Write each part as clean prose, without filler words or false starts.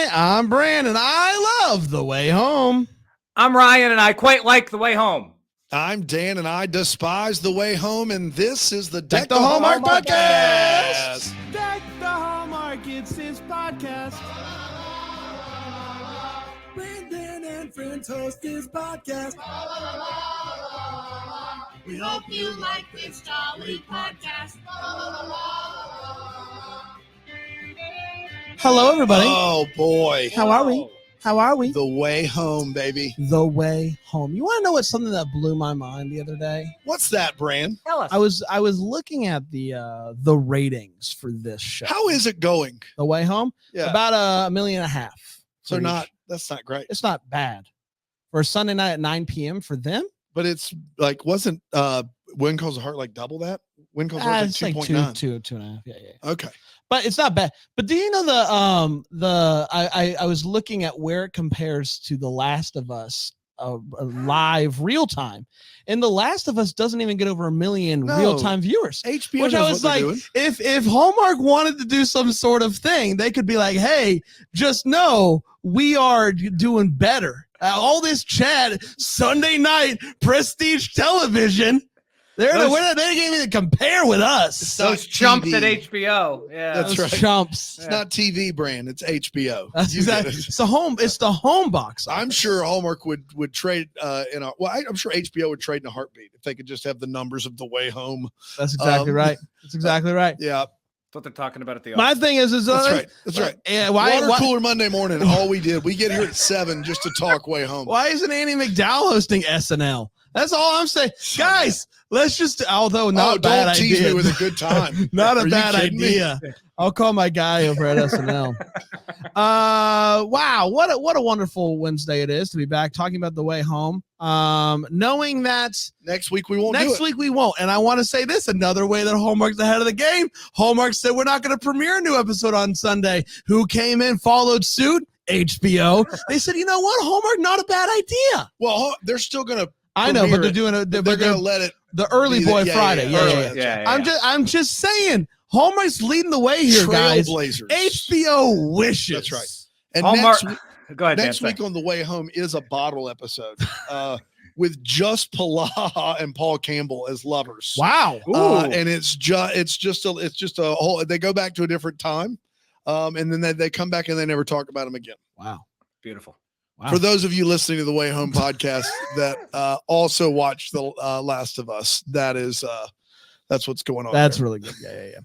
Hi, I'm Brandon. I love The Way Home. I'm Ryan, and I quite like The Way Home. I'm Dan, and I despise The Way Home, and this is the Deck the Hallmark podcast. Deck the Hallmark, it's his podcast. Brandon and friends host his podcast. We hope you like this jolly podcast. Hello, everybody. Oh, boy. How are we? How are we? The Way Home, baby. The Way Home. You want to know what's something that blew my mind the other day? What's that, Brand? Tell us. I was looking at the ratings for this show. How is it going? The Way Home? Yeah. About 1.5 million. So that's not great. It's not bad for a Sunday night at 9 p.m. for them. But it's like, wasn't When Calls the Heart like double that? When Calls the Heart It's like like 2.9. 2.5. Yeah. Okay. But it's not bad. But do you know I was looking at where it compares to The Last of Us live real time, and The Last of Us doesn't even get over 1 million real time viewers. HBO, which I was like, if Hallmark wanted to do some sort of thing, they could be like, hey, just know we are doing better. All this chat Sunday night prestige television. They can't even compare with us. Those chumps at HBO. Yeah, That's right. Chumps. It's not TV, Brand. It's HBO. That's exactly. It's the home box. I'm sure Hallmark would trade I'm sure HBO would trade in a heartbeat if they could just have the numbers of The Way Home. That's exactly right. That's exactly right. Yeah. That's what they're talking about at the My office. thing is That's right. Yeah, Water cooler Monday morning. All we did, we get here at 7 just to talk Way Home. Why isn't Annie McDowell hosting SNL? That's all I'm saying, guys. Let's just, although not a bad don't tease idea, me with a good time. not a Are you bad kidding me? idea. I'll call my guy over at SNL. Wow, what a wonderful Wednesday it is to be back talking about The Way Home. Knowing that Next week we won't. next week we won't, and I want to say this: another way that Hallmark's ahead of the game. Hallmark said we're not going to premiere a new episode on Sunday. Who came in, followed suit? HBO. They said, you know what, Hallmark, not a bad idea. Well, they're still going to. I know, but they're doing a. They're going to let it. The early boy Friday. Yeah. I'm just saying, Hallmark's leading the way here, guys. Trailblazers. HBO wishes. That's right. And Hallmark. Go ahead. Next week on The Way Home is a bottle episode with just Pala and Paul Campbell as lovers. Wow. And it's just a whole. They go back to a different time, and then they come back and they never talk about them again. Wow. Beautiful. Wow. For those of you listening to the Way Home podcast that also watch The Last of Us, that's what's going on. That's there. really good. Yeah.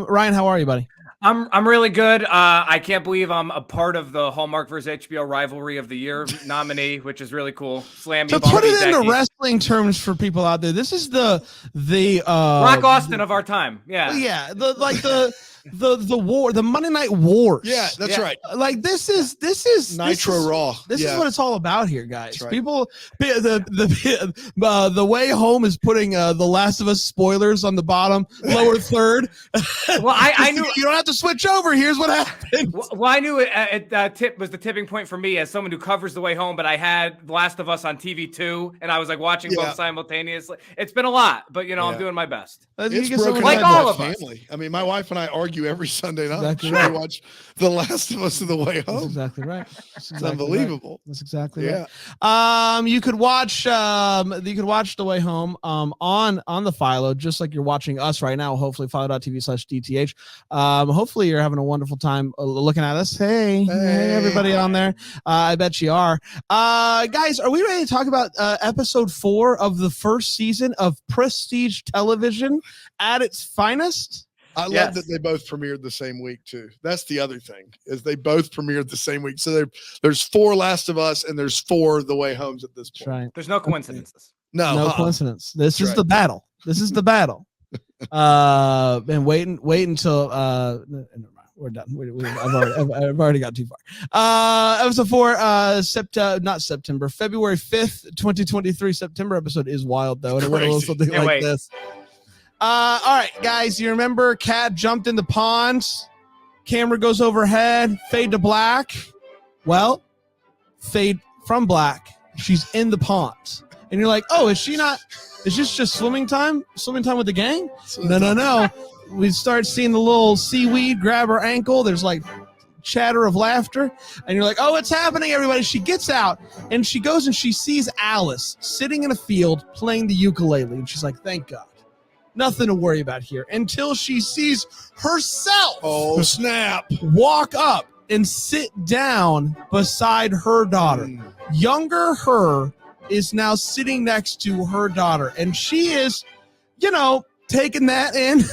Ryan, how are you, buddy? I'm really good. I can't believe I'm a part of the Hallmark versus HBO rivalry of the year nominee, which is really cool. Slammy. To put it into wrestling terms for people out there, this is the Rock Austin of our time. Yeah. Yeah. The war, the Monday Night Wars. Yeah, that's right. Like this is Nitro Raw. This is what it's all about here, guys. Right. People, the Way Home is putting The Last of Us spoilers on the bottom lower third. Well, I knew you don't have to switch over. Here's what happened. Well, I knew it was the tipping point for me as someone who covers The Way Home, but I had The Last of Us on TV too, and I was like watching both simultaneously. It's been a lot, but I'm doing my best. It's broken like up all my of us. family. I mean, my wife and I argue every Sunday night. Exactly We right. watch The Last of Us and The Way Home. That's exactly right. It's unbelievable. That's exactly right. You could watch The Way Home on the Philo, just like you're watching us right now. Hopefully, philo.tv/DTH. Hopefully, you're having a wonderful time looking at us. Hey, everybody on there. I bet you are. Guys, are we ready to talk about episode 4 of the first season of Prestige Television at its finest? I love that they both premiered the same week too. That's the other thing, is they both premiered the same week. So there's 4 Last of Us and there's 4 The Way Homes at this point. Right. There's no coincidences. No coincidence. This is the battle. This is the battle. And wait until never mind. We're done. I've already got too far. Episode 4, February 5th, 2023. September episode is wild though, and it went a little something like this. All right, guys, you remember Kat jumped in the pond, camera goes overhead, fade to black. Well, fade from black, she's in the pond. And you're like, oh, is this just swimming time with the gang? No. We start seeing the little seaweed grab her ankle. There's like chatter of laughter, and you're like, oh, it's happening, everybody. She gets out, and she goes and she sees Alice sitting in a field playing the ukulele, and she's like, thank God. Nothing to worry about here, until she sees herself snap, walk up and sit down beside her daughter. Younger her is now sitting next to her daughter, and she is, taking that in.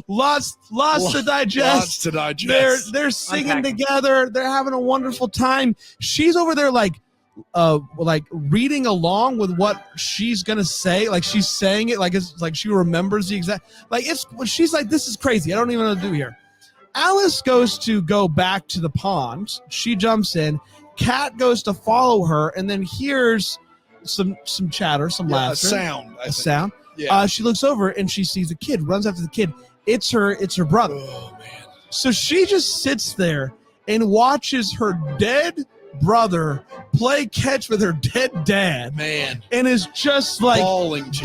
lots to digest. They're singing together. They're having a wonderful time. She's over there like reading along with what she's gonna say. Like she's saying it like it's like she remembers the exact. Like she's like, this is crazy. I don't even know what to do here. Alice goes to go back to the pond. She jumps in. Kat goes to follow her, and then hears some chatter, some laughter, a sound. Yeah. She looks over and she sees a kid, runs after the kid. It's her brother. Oh man. So she just sits there and watches her dead brother play catch with her dead dad. Man. And is just like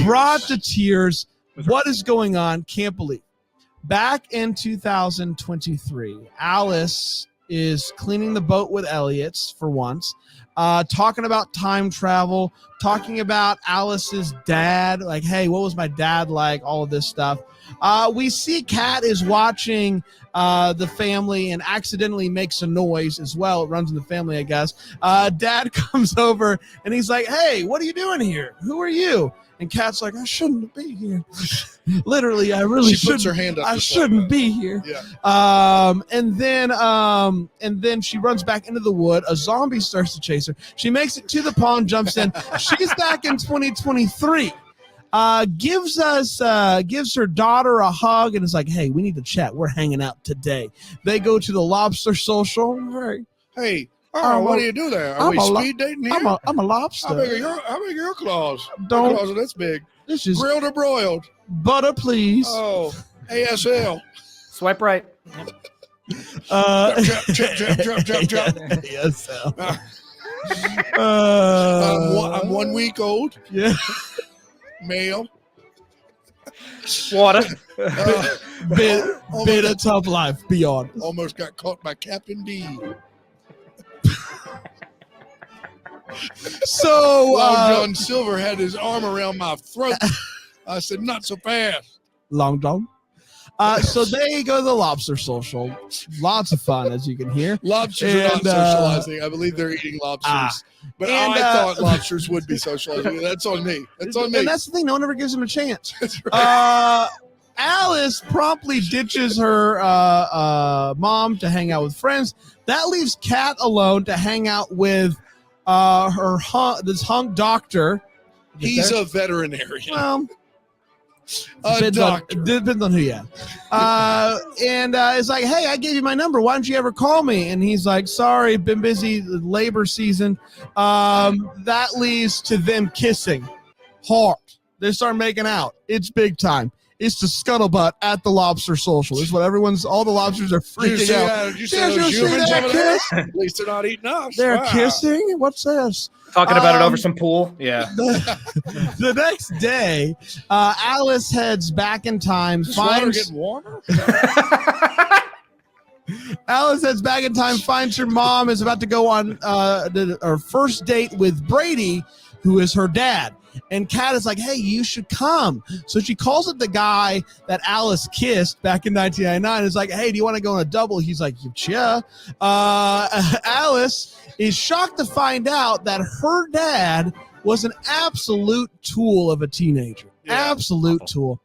brought to tears. What is going on? Can't believe. Back in 2023, Alice is cleaning the boat with Elliot's for once. Talking about time travel, talking about Alice's dad, like, hey, what was my dad like? All of this stuff. We see Kat is watching the family and accidentally makes a noise as well. It runs in the family, I guess. Dad comes over and he's like, hey, what are you doing here? Who are you? And Kat's like, I shouldn't be here. Literally, I really shouldn't. She puts her hand up. I shouldn't be here. Yeah. And then she runs back into the wood. A zombie starts to chase her. She makes it to the pond, jumps in. She's back in 2023. Gives her daughter a hug and is like, hey, we need to chat. We're hanging out today. They go to the lobster social. Hey. Oh, what do you do there? Are we speed dating here? I'm a lobster. How big are your claws? Don't. My claws are this big. This is grilled or broiled? Butter, please. Oh, ASL. Swipe right. Jump. ASL. I'm 1 week old. Yeah. Male. Water. Bit of tough life. Be honest. Almost got caught by Captain D. So Long John Silver had his arm around my throat. I said, not so fast. Long John. So they go to the lobster social. Lots of fun, as you can hear. Lobsters are not socializing. I believe they're eating lobsters. But I thought lobsters would be socializing. That's on me. That's on me. And that's the thing. No one ever gives them a chance. That's right. Alice promptly ditches her mom to hang out with friends. That leaves Kat alone to hang out with this hunk doctor. He's a veterinarian. Well, Depends on who you have. And it's like, hey, I gave you my number. Why don't you ever call me? And he's like, sorry, been busy, labor season. That leads to them kissing hard. They start making out. It's big time. It's the scuttlebutt at the lobster social. It's what all the lobsters are freaking out. Did you see those humans over there? At least they're not eating us. They're kissing? What's this? Talking about it over some pool. Yeah. The next day, Alice heads back in time. Water getting warmer? Alice heads back in time, finds her mom is about to go on her first date with Brady, who is her dad. And Kat is like, hey, you should come. So she calls up the guy that Alice kissed back in 1999. It's like, hey, do you want to go on a double? He's like, yeah. Alice is shocked to find out that her dad was an absolute tool of a teenager. Yeah. Absolute tool.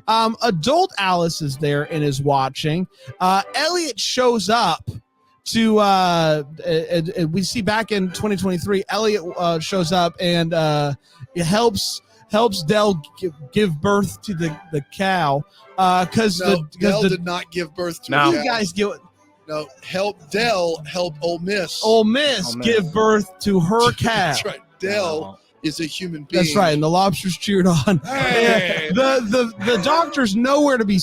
Adult Alice is there and is watching. Elliot shows up to we see back in 2023, Elliot shows up and helps Dell give birth to the cow because Dell did not give birth to you guys give it. No, help Ole Miss. Ole Miss give birth to her cow. That's right. Dell is a human being. That's right, and the lobsters cheered on. Hey. The doctor's nowhere to be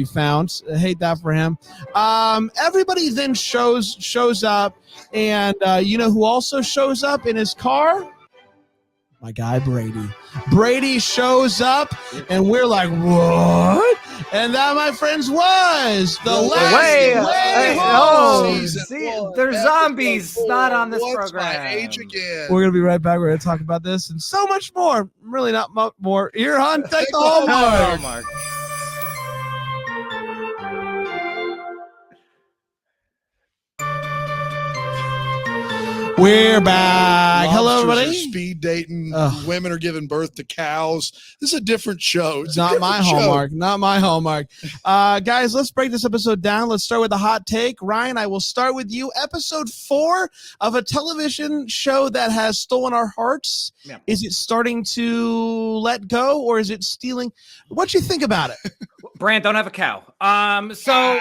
found. I hate that for him. Everybody then shows up, and you know who also shows up in his car? My guy Brady. Brady shows up, and we're like, what? And that, my friends, was the last Way home. See, there's zombies not on this What's program. my age again? We're gonna be right back. We're gonna talk about this and so much more. Really not much more. Here on Take the Hallmark. We're back. Hello, Lobsters are everybody. Speed dating. Ugh. Women are giving birth to cows. This is a different show. It's a Not my different show. hallmark. Not my hallmark. Guys, let's break this episode down. Let's start with the hot take. Ryan, I will start with you. Episode 4 of a television show that has stolen our hearts. Yeah. Is it starting to let go, or is it stealing? What you think about it? Brant, don't have a cow. So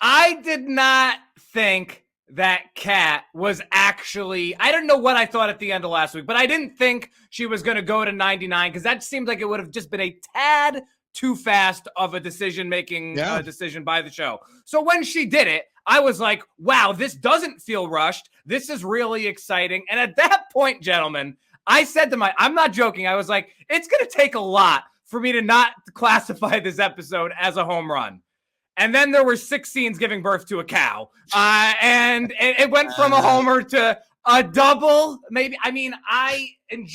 I did not think that Kat was actually, I don't know what I thought at the end of last week, but I didn't think she was going to go to 99 because that seemed like it would have just been a tad too fast of a decision-making decision by the show. So when she did it, I was like, wow, this doesn't feel rushed. This is really exciting. And at that point, gentlemen, I said to I'm not joking. I was like, it's going to take a lot for me to not classify this episode as a home run. And then there were 6 scenes giving birth to a cow. And it went from a homer to a double. Maybe. I mean, I think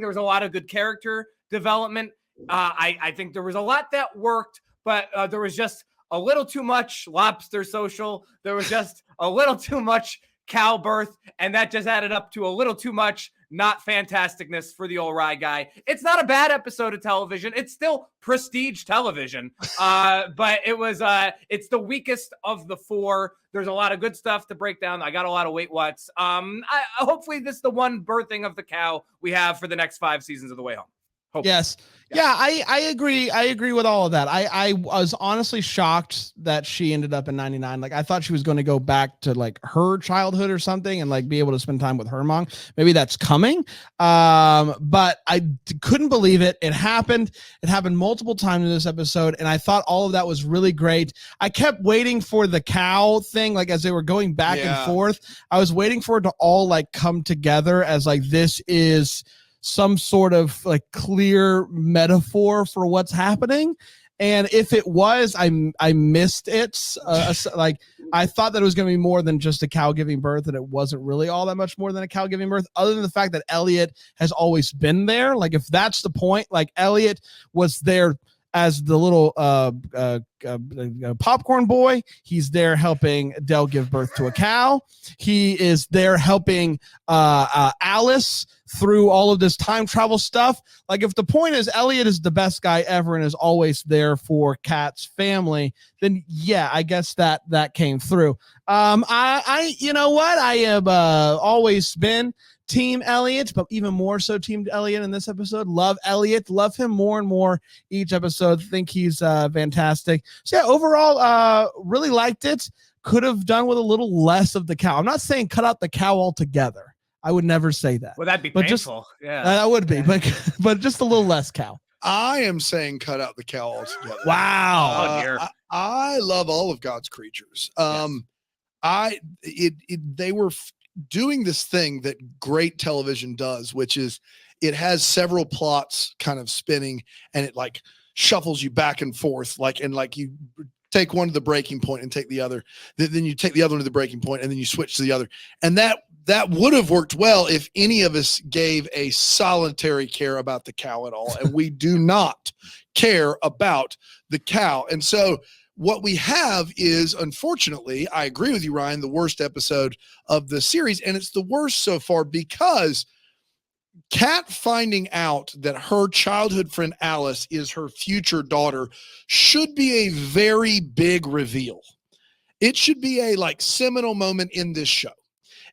there was a lot of good character development. I think there was a lot that worked, but there was just a little too much lobster social. There was just a little too much cow birth. And that just added up to a little too much not fantasticness for the old Rye guy. It's not a bad episode of television. It's still prestige television. But it's the weakest of the 4. There's a lot of good stuff to break down. I got a lot of wait whats. Hopefully this is the one birthing of the cow we have for the next 5 seasons of The Way Home. Hopefully. Yes. Yeah, I agree. I agree with all of that. I was honestly shocked that she ended up in 99. Like, I thought she was going to go back to like her childhood or something and like be able to spend time with her mom. Maybe that's coming. But I couldn't believe it. It happened. It happened multiple times in this episode. And I thought all of that was really great. I kept waiting for the cow thing. Like, as they were going back and forth, I was waiting for it to all like come together as like, this is some sort of like clear metaphor for what's happening. And if it was, I missed it. Like, I thought that it was going to be more than just a cow giving birth, and it wasn't really all that much more than a cow giving birth, other than the fact that Elliot has always been there. Like, if that's the point, like Elliot was there as the little popcorn boy. He's there helping Dell give birth to a cow. He is there helping Alice through all of this time travel stuff. Like, if the point is Elliot is the best guy ever and is always there for Kat's family, then yeah, I guess that came through. I you know what? I have always been Team Elliot, but even more so Team Elliot in this episode. Love Elliot. Love him more and more each episode. Think he's fantastic. So yeah, overall, really liked it. Could have done with a little less of the cow. I'm not saying cut out the cow altogether. I would never say that. Well, that'd be but painful. That would be, but just a little less cow. I am saying cut out the cow altogether. Wow. I love all of God's creatures. They were doing this thing that great television does, which is it has several plots kind of spinning, and it like shuffles you back and forth, like you take one to the breaking point and take the other, then you take the other one to the breaking point, and then you switch to the other. And that would have worked well if any of us gave a solitary care about the cow at all. And we do not care about the cow. And so what we have is, unfortunately, I agree with you, Ryan, the worst episode of the series. And it's the worst so far because Kat finding out that her childhood friend Alice is her future daughter should be a very big reveal. It should be a like seminal moment in this show.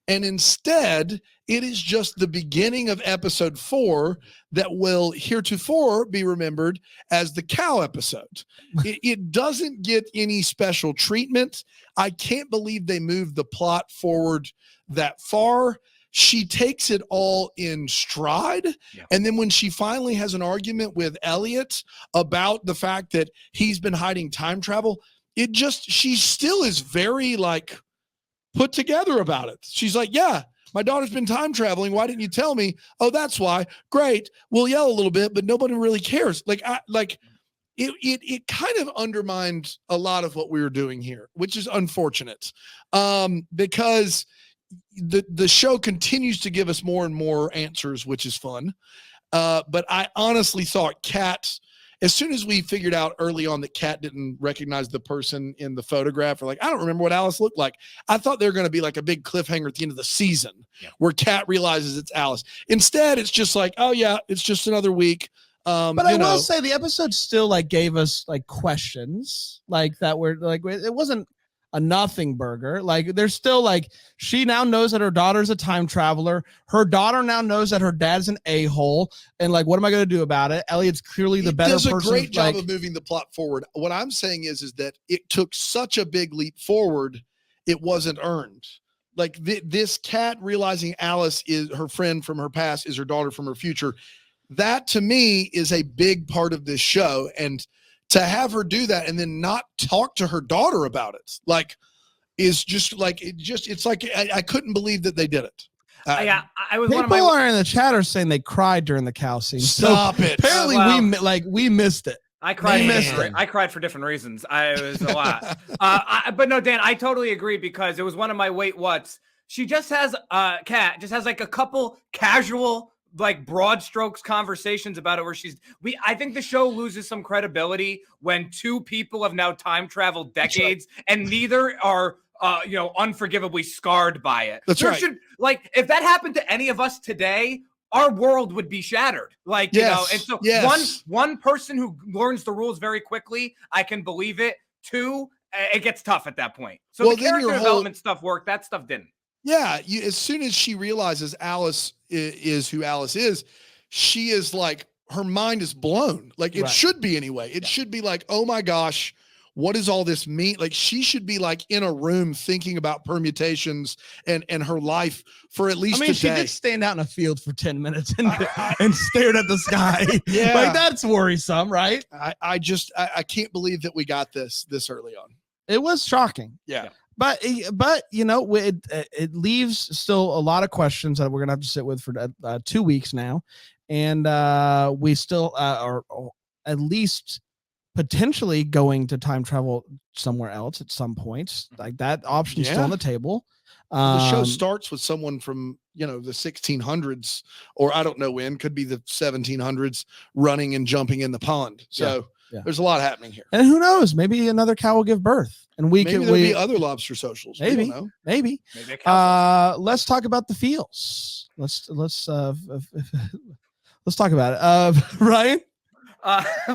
And instead, it is just the beginning of episode 4 that will heretofore be remembered as the cow episode. It doesn't get any special treatment. I can't believe they moved the plot forward that far. She takes it all in stride. Yeah. And then when she finally has an argument with Elliot about the fact that he's been hiding time travel, she still is very like put together about it. She's like, yeah, my daughter's been time traveling. Why didn't you tell me? Oh, that's why. Great. We'll yell a little bit, but nobody really cares. It kind of undermined a lot of what we were doing here, which is unfortunate, because the show continues to give us more and more answers, which is fun. But I honestly thought Kat, as soon as we figured out early on that Kat didn't recognize the person in the photograph, or like, I don't remember what Alice looked like. I thought they were going to be like a big cliffhanger at the end of the season where Kat realizes it's Alice. Instead, it's just like, oh yeah, it's just another week. But I will say the episode still like gave us like questions like that were like, it wasn't a nothing burger. Like there's still like, she now knows that her daughter's a time traveler. Her daughter now knows that her dad's an a-hole. And like, what am I going to do about it? Elliot's clearly the better person. Does a great job of moving the plot forward. What I'm saying is that it took such a big leap forward. It wasn't earned. Like this Kat realizing Alice is her friend from her past, is her daughter from her future. That to me is a big part of this show. And to have her do that and then not talk to her daughter about it, like, is just like, it's like, I couldn't believe that they did it. I was people are in the chat are saying they cried during the cow scene. Stop it. Apparently we missed it. I cried for different reasons. It was a lot. But no, Dan, I totally agree, because it was one of my wait whats. She just has Kat just has like a couple casual, like broad strokes conversations about it where I think the show loses some credibility when two people have now time traveled decades and neither are unforgivably scarred by it. That's right. Like if that happened to any of us today, our world would be shattered. Like, and so one person who learns the rules very quickly, I can believe it. Two, it gets tough at that point. So the character development stuff worked. That stuff didn't. Yeah, as soon as she realizes Alice is who Alice is, she is like, her mind is blown. Like it should be anyway. It should be like, oh my gosh, what does all this mean? Like she should be like in a room thinking about permutations and her life for at least a day. She did stand out in a field for 10 minutes and stared at the sky. Yeah. Like that's worrisome, right? I can't believe that we got this early on. It was shocking. Yeah. But it leaves still a lot of questions that we're gonna have to sit with for 2 weeks now, and we still are at least potentially going to time travel somewhere else at some point. Like that option is still on the table. The show starts with someone from the 1600s, or I don't know when, could be the 1700s, running and jumping in the pond. So. Yeah. There's a lot happening here, and who knows? Maybe another cow will give birth, and there'll be other lobster socials. Maybe. Let's talk about the feels. Let's talk about it. Ryan.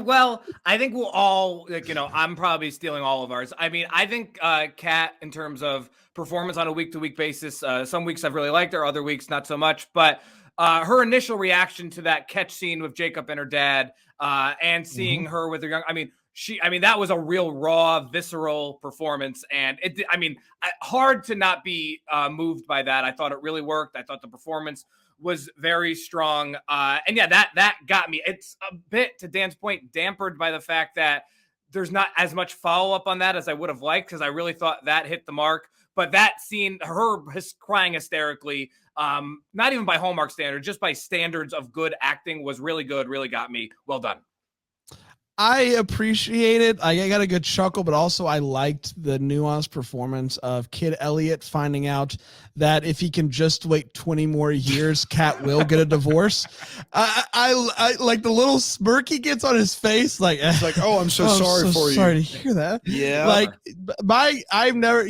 Well, I think we'll all I'm probably stealing all of ours. I mean, I think Kat, in terms of performance on a week-to-week basis, some weeks I've really liked her, other weeks not so much, but. Her initial reaction to that catch scene with Jacob and her dad, and seeing her with her young, that was a real raw, visceral performance. And hard to not be moved by that. I thought it really worked. I thought the performance was very strong. That got me. It's a bit, to Dan's point, dampered by the fact that there's not as much follow-up on that as I would have liked, because I really thought that hit the mark. But that scene, her crying hysterically, not even by Hallmark standards, just by standards of good acting, was really good, really got me. Well done. I appreciate it. I got a good chuckle, but also I liked the nuanced performance of Kid Elliot finding out that if he can just wait 20 more years, Kat will get a divorce. I like the little smirk he gets on his face. Like, it's like, oh, I'm so sorry for you. Sorry to hear that. Yeah. Like I've never,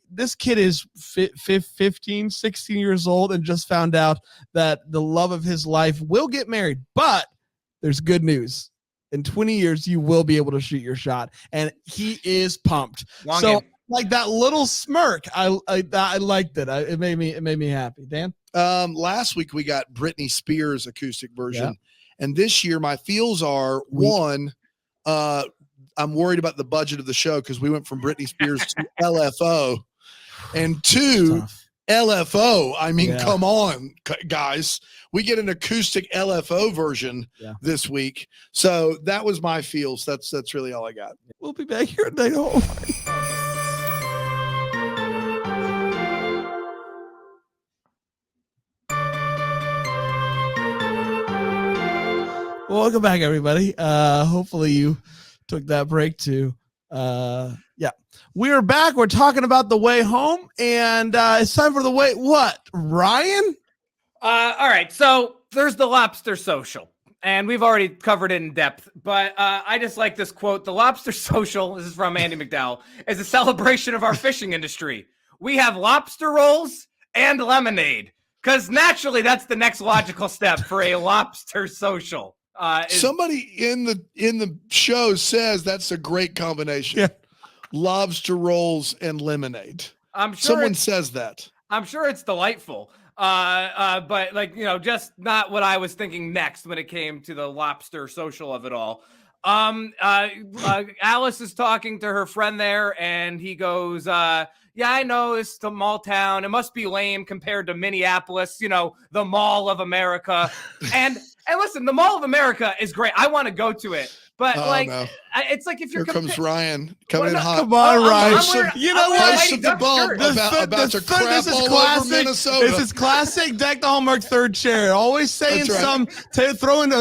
this kid is 15, 16 years old and just found out that the love of his life will get married, but there's good news. In 20 years, you will be able to shoot your shot. And he is pumped. Long game. Like that little smirk, I liked it. It made me happy. Dan? Last week we got Britney Spears acoustic version. Yeah. And this year my feels are, one, I'm worried about the budget of the show because we went from Britney Spears to LFO. And two, LFO. I mean, come on, guys. We get an acoustic LFO version this week. So that was my feels. That's really all I got. We'll be back here at night home. Welcome back, everybody. Hopefully you took that break too. Yeah, we're back. We're talking about The Way Home, and it's time for the way. What, Ryan? All right, so there's the Lobster Social, and we've already covered it in depth, but I just like this quote. The Lobster Social, this is from Andy McDowell, is a celebration of our fishing industry. We have lobster rolls and lemonade, because naturally that's the next logical step for a Lobster Social. Somebody in the show says that's a great combination. Yeah. Lobster rolls and lemonade. I'm sure Someone says that. I'm sure it's delightful. But like, just not what I was thinking next when it came to the Lobster Social of it all. Alice is talking to her friend there, and he goes, yeah, I know it's a small town. It must be lame compared to Minneapolis, the Mall of America. And listen, the Mall of America is great. I want to go to it. But no. it's like if you're Here comes Ryan coming in hot. Come on, Ryan. You know what? Of the bomb about to crap this is all classic. over Minnesota. This is classic. Deck the Hallmark third chair. Always saying That's right. throwing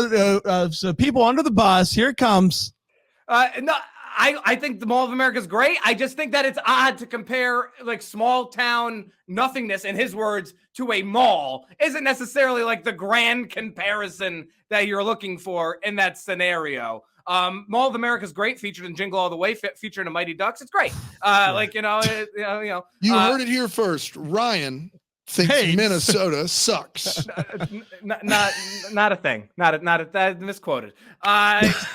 some people under the bus. Here it comes. No, I think the Mall of America is great. I just think that it's odd to compare like small town nothingness, in his words, to a mall. Isn't necessarily like the grand comparison that you're looking for in that scenario. Mall of America is great, featured in Jingle All the Way, featured in the Mighty Ducks. It's great. You heard it here first. Ryan thinks Minnesota sucks. Not a thing. That misquoted.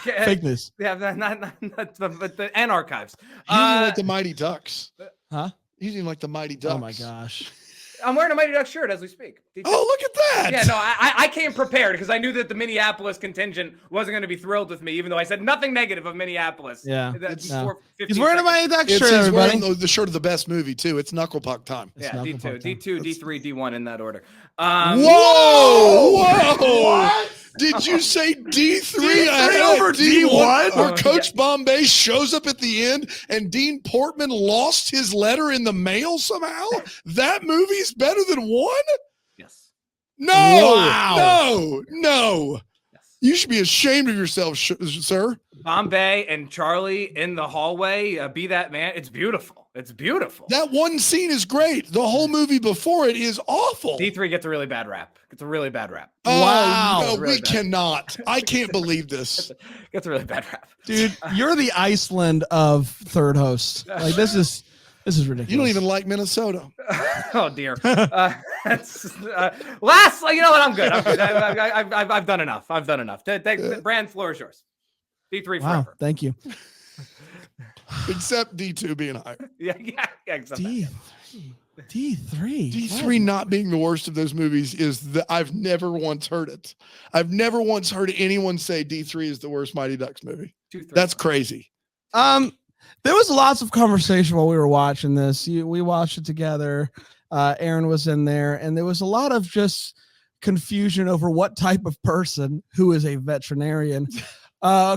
Fake news. Yeah, but the and archives. You didn't like the Mighty Ducks. Huh? You didn't like the Mighty Ducks. Oh my gosh. I'm wearing a Mighty Ducks shirt as we speak. Oh, look at that. Yeah, no, I came prepared because I knew that the Minneapolis contingent wasn't going to be thrilled with me, even though I said nothing negative of Minneapolis. Yeah. He's wearing a Mighty Ducks shirt, He's everybody. wearing the shirt of the best movie, too. It's Knuckle Puck time. Yeah, D2, D3, D1 in that order. Whoa! What? Did you say D3 over D1? Where Coach Bombay shows up at the end and Dean Portman lost his letter in the mail somehow? That movie's better than one? Yes. No! Wow. No! Yes. You should be ashamed of yourself, sir. Bombay and Charlie in the hallway, be that man. It's beautiful. It's beautiful. That one scene is great. The whole movie before it is awful. D3 gets a really bad rap. It's a really bad rap. Oh, Wow. no, Really we bad. cannot. I can't believe this. Gets a really bad rap. Dude, you're the Iceland of third host. Like this is ridiculous. You don't even like Minnesota. Oh dear. Last, you know what? I'm good. I've done enough. Brand, floor is yours. D3 Wow, forever. thank you. Except D2 being higher. Yeah, except that. D3. D3 not being the worst of those movies is I've never once heard it. I've never once heard anyone say D3 is the worst Mighty Ducks movie. 2, 3. That's crazy. There was lots of conversation while we were watching this. We watched it together. Aaron was in there, and there was a lot of just confusion over what type of person who is a veterinarian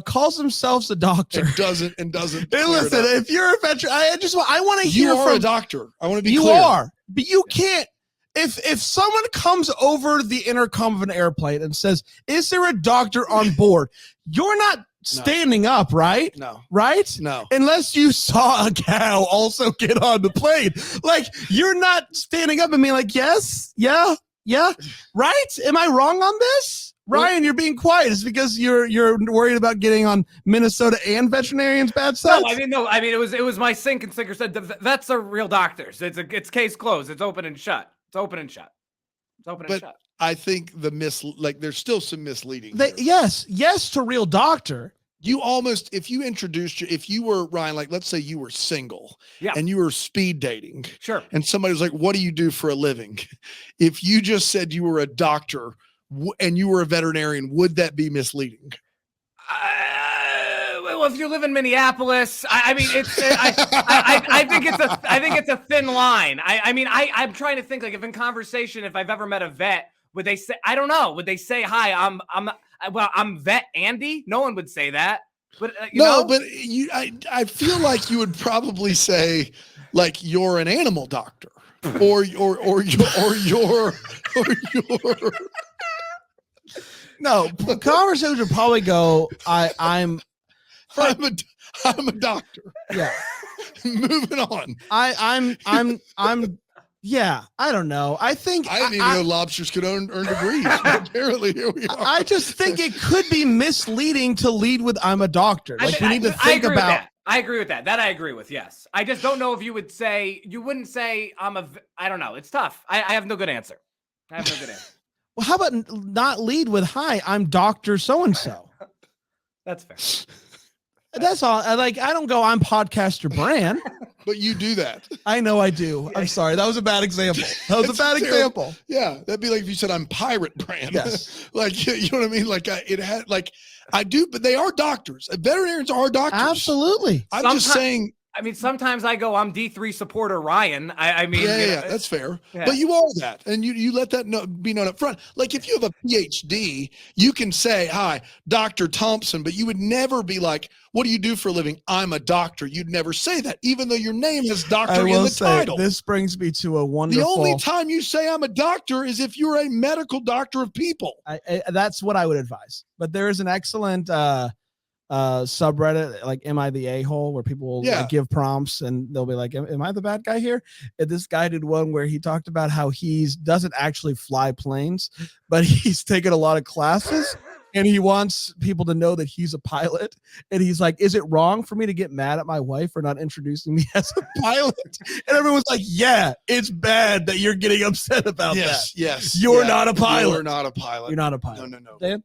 calls themselves a doctor. It doesn't. Hey, listen, if you're a veteran, I want to hear you are from a doctor. I want to be you clear. are, but you can't. If someone comes over the intercom of an airplane and says, "Is there a doctor on board?" You're not standing up, right? No. Right? No. Unless you saw a cow also get on the plane. Like, you're not standing up and being like, yes, yeah, right? Am I wrong on this? Ryan, you're being quiet. It's because you're worried about getting on Minnesota and veterinarians' bad sides? No. I mean, it was my sink and sinker said vets are real doctors. It's case closed. It's open and shut. Shut. I think there's still some misleading. Yes to real doctor. You almost, if you were Ryan, like let's say you were single and you were speed dating. Sure. And somebody was like, what do you do for a living? If you just said you were a doctor and you were a veterinarian, would that be misleading? Well, if you live in Minneapolis, I mean, I think it's a thin line. I'm trying to think, like, if in conversation, if I've ever met a vet, would they say, I don't know, would they say, hi, I'm vet Andy? No one would say that. But but I feel like you would probably say, like, you're an animal doctor, or you're No, conversation would probably go. I'm a doctor. Yeah. Moving on. I'm. Yeah, I don't know. I think I didn't even know lobsters could earn degrees. Apparently, here we are. I just think it could be misleading to lead with "I'm a doctor." Like we need to think about. I agree with that. That I agree with. Yes, I just don't know if you wouldn't say I don't know. It's tough. I have no good answer. Well, how about not lead with "Hi, I'm Doctor So and So." That's fair. That's all. I don't go, "I'm podcaster Bran." But you do that. I know I do. I'm sorry. That was a bad example. That was a bad example. Yeah. That'd be like if you said I'm Pirate Bran. Yes. Like, you know what I mean? Like it had like I do, but they are doctors. Veterinarians are doctors. Absolutely. I'm just saying. I mean, sometimes I go, I'm D3 supporter Ryan. I mean, yeah, that's fair. Yeah. But you are that, and you let that be known up front. Like if you have a PhD, you can say, "Hi, Dr. Thompson," but you would never be like, "What do you do for a living?" "I'm a doctor." You'd never say that, even though your name has doctor in the title. This brings me to a wonderful. The only time you say "I'm a doctor" is if you're a medical doctor of people. That's what I would advise. But there is an excellent subreddit, like "Am I the A-hole?" where people will like, give prompts and they'll be like, am I the bad guy here? And this guy did one where he talked about how he doesn't actually fly planes, but he's taken a lot of classes and he wants people to know that he's a pilot. And he's like, is it wrong for me to get mad at my wife for not introducing me as a pilot? And everyone's like, yeah, it's bad that you're getting upset about that. Yes. You're not a pilot. You're not a pilot. You're not a pilot. No. Dan?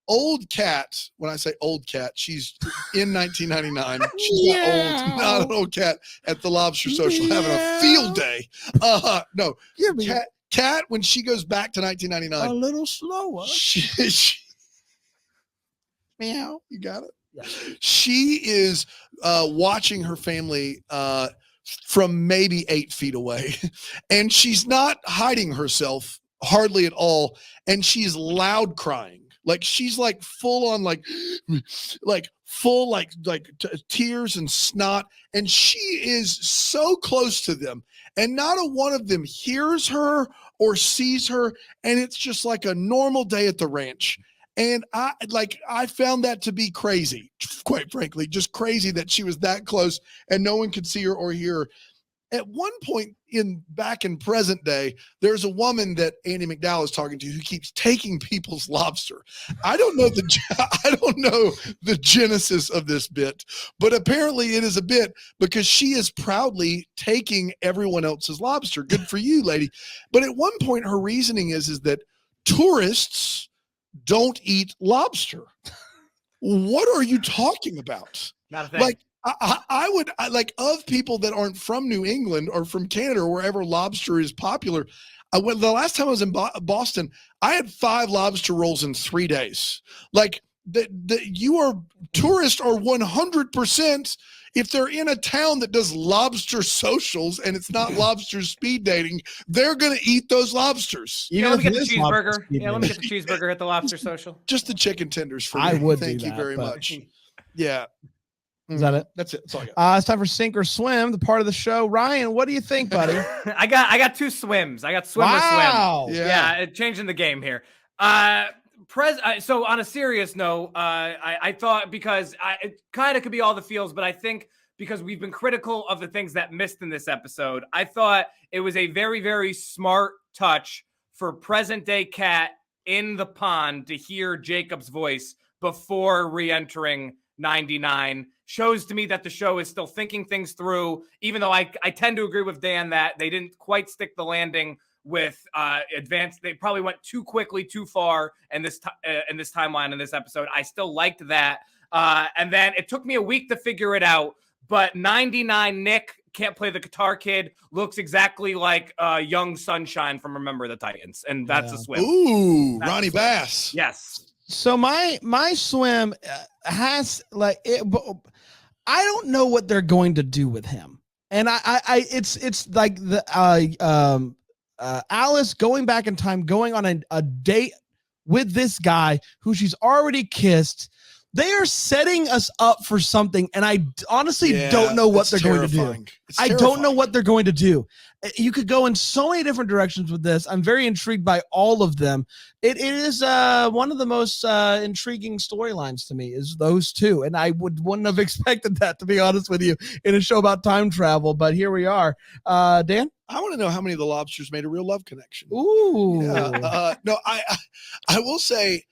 Old cat. When I say old cat, she's in 1999. She's not an old cat at the Lobster Social having a field day. No. Cat, when she goes back to 1999. A little slower. Meow. You got it? Yeah. She is watching her family from maybe 8 feet away. And she's not hiding herself hardly at all. And she's loud crying. Like she's like full on tears and snot. And she is so close to them. And not a one of them hears her or sees her. And it's just like a normal day at the ranch. And I found that to be crazy, quite frankly, just crazy that she was that close and no one could see her or hear her. At one point back in present day, there's a woman that Andy McDowell is talking to who keeps taking people's lobster. I don't know the genesis of this bit, but apparently it is a bit because she is proudly taking everyone else's lobster. Good for you, lady. But at one point, her reasoning is that tourists don't eat lobster. What are you talking about? Not a thing. Like, I would of people that aren't from New England or from Canada or wherever lobster is popular. The last time I was in Boston, I had 5 lobster rolls in 3 days. Like tourists are 100%. If they're in a town that does lobster socials and it's not lobster speed dating, they're going to eat those lobsters. Let me get the cheeseburger. Let me get the cheeseburger at the lobster social. Just the chicken tenders for me. I would. Thank you very much. Yeah. Is that it? That's it. That's all I got. It's time for Sink or Swim, the part of the show. Ryan, what do you think, buddy? I got 2 swims. I got swim or swim. Yeah. Changing the game here. So on a serious note, I thought because it kind of could be all the feels, but I think because we've been critical of the things that missed in this episode, I thought it was a very, very smart touch for present day Kat in the pond to hear Jacob's voice before re-entering 99. Shows to me that the show is still thinking things through, even though I tend to agree with Dan that they didn't quite stick the landing with advanced. They probably went too quickly, too far in this timeline in this episode. I still liked that. And then it took me a week to figure it out, but 99 Nick can't play the guitar kid, looks exactly like young Sunshine from Remember the Titans. And that's a swim. Ooh, that's Ronnie Bass. Yes. So my swim has like it. I don't know what they're going to do with him, and it's like the Alice going back in time, going on a date with this guy who she's already kissed. They are setting us up for something, and I honestly Yeah, don't know what it's they're going to do. terrifying. It's I don't know terrifying. what they're going to do. You could go in so many different directions with this. I'm very intrigued by all of them. It is one of the most intriguing storylines to me is those two, and I wouldn't have expected that, to be honest with you, in a show about time travel. But here we are. Dan? I want to know how many of the lobsters made a real love connection. Ooh. Yeah. No, I will say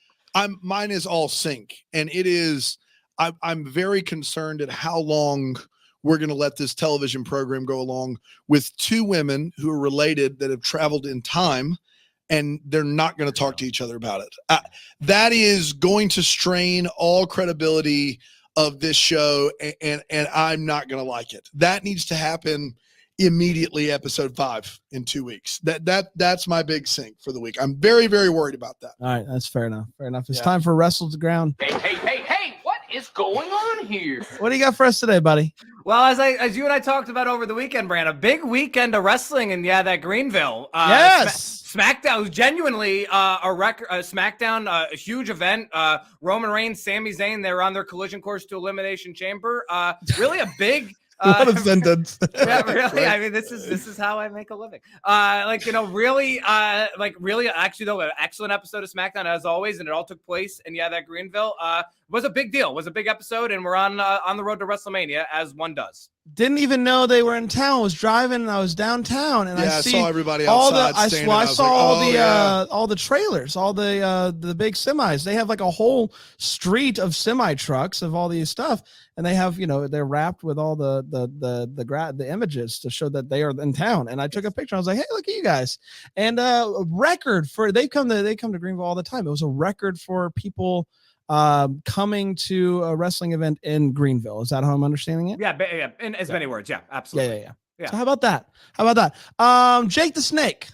mine is all sync, and it is. I'm very concerned at how long we're going to let this television program go along with two women who are related that have traveled in time, and they're not going to talk to each other about it. That is going to strain all credibility of this show, and I'm not going to like it. That needs to happen immediately. Episode 5 in 2 weeks. That's my big sync for the week. I'm very, very worried about that. All right, that's fair enough. Fair enough. It's Yeah. time for Wrestle to Ground. Hey, what is going on here? What do you got for us today, buddy? Well, as you and I talked about over the weekend, Brand, a big weekend of wrestling in that Greenville. Yes. SmackDown was genuinely a record. SmackDown, a huge event. Roman Reigns, Sami Zayn, they were on their collision course to Elimination Chamber. Really a big. What a sentence. Yeah, really. Right. I mean, this is how I make a living. Really, actually, though, an excellent episode of SmackDown as always, and it all took place in that Greenville. Was a big deal. Was a big episode, and we're on the road to WrestleMania as one does. Didn't even know they were in town. Was driving and I was downtown and Yeah, I see saw everybody all outside. I standing, saw I was all like, the oh, yeah. all the trailers, all the big semis. They have like a whole street of semi trucks of all these stuff, and they have they're wrapped with all the images to show that they are in town. And I took a picture. I was like, hey, look at you guys! And a record for they come to Greenville all the time. It was a record for people coming to a wrestling event in Greenville. Is that how I'm understanding it? Yeah, in as many words. Yeah, absolutely. Yeah. So how about that? Jake the Snake.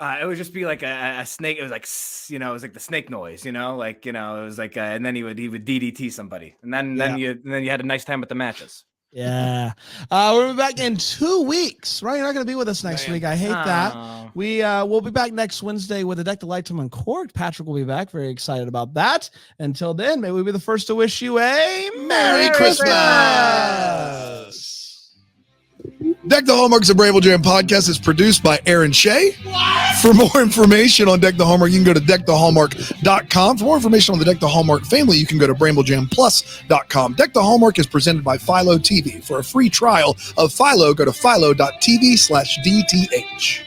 It would just be like a snake. It was like it was like the snake noise. It was like, and then he would DDT somebody, and then you had a nice time with the matches. Yeah. We'll be back in 2 weeks, right? You're not going to be with us next week. I hate that. We'll be back next Wednesday with a Deck the Light to Uncorked. Patrick will be back. Very excited about that. Until then, may we be the first to wish you a Merry Christmas. Deck the Hallmarks of Bramble Jam podcast is produced by Aaron Shea. For more information on Deck the Hallmark, you can go to deckthehallmark.com. For more information on the Deck the Hallmark family, you can go to bramblejamplus.com. Deck the Hallmark is presented by Philo TV. For a free trial of Philo, go to philo.tv/DTH.